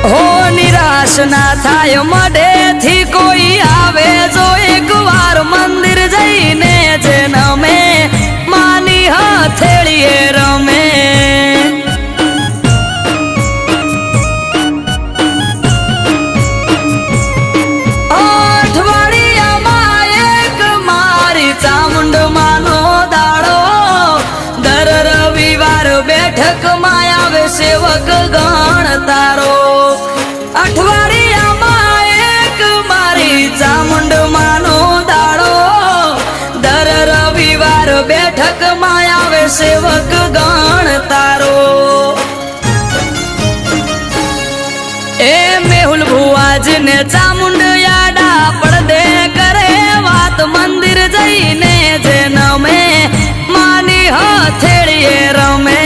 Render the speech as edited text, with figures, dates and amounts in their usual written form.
હો નિરાશ ના થાય મઢેથી કોઈ આવે જો એક વાર મંદિર જઈને જન્મે માની હથેળીએ રમે અઠવાડિયામાં એક મારી ચામુંડ માનો દાડો દર રવિવાર બેઠકમાં આવે સેવક ગણ તારો અઠવાડિયામાં એક મારી ચામુંડ માનો દાડો દર રવિવાર બેઠકમાં આવે સેવક ગણ તારો એ મેહુલ ભુવાજીને ચામુંડ યાડા પડદે કરે વાત મંદિર જઈને જન્મે માની હથેળીએ રમે